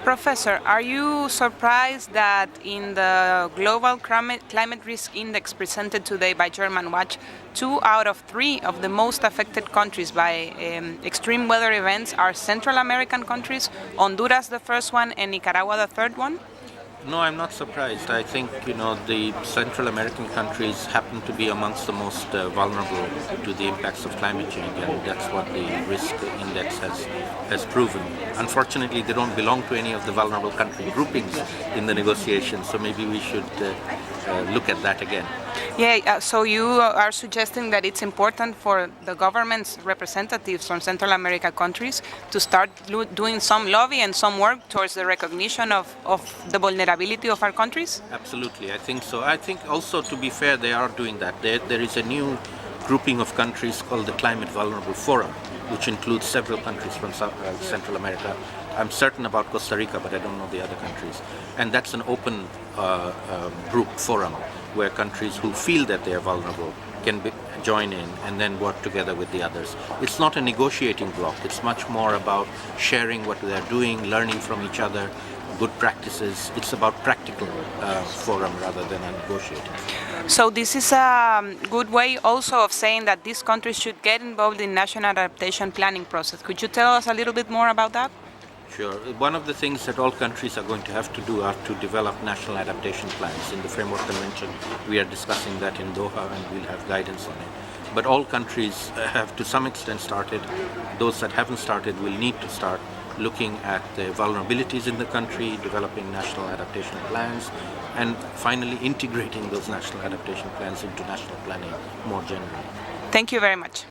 Professor, are you surprised that in the global climate risk index presented today by Germanwatch, 2 out of 3 of the most affected countries by extreme weather events are Central American countries, Honduras the first one and Nicaragua the third one? No, I'm not surprised. I think, the Central American countries happen to be amongst the most vulnerable to the impacts of climate change, and that's what the risk index has proven. Unfortunately, they don't belong to any of the vulnerable country groupings in the negotiations, so maybe we should look at that again. Yeah, so you are suggesting that it's important for the government's representatives from Central America countries to start doing some lobby and some work towards the recognition of the vulnerability of our countries? Absolutely, I think so. I think also, to be fair, they are doing that. There is a new grouping of countries called the Climate Vulnerable Forum, which includes several countries from Central America. I'm certain about Costa Rica, but I don't know the other countries. And that's an open group forum where countries who feel that they are vulnerable can join in and then work together with the others. It's not a negotiating bloc. It's much more about sharing what they're doing, learning from each other, good practices. It's about practical forum rather than a negotiating. So this is a good way also of saying that these countries should get involved in national adaptation planning process. Could you tell us a little bit more about that? Sure. One of the things that all countries are going to have to do are to develop national adaptation plans. In the Framework Convention, we are discussing that in Doha, and we'll have guidance on it. But all countries have to some extent started. Those that haven't started will need to start looking at the vulnerabilities in the country, developing national adaptation plans, and finally integrating those national adaptation plans into national planning more generally. Thank you very much.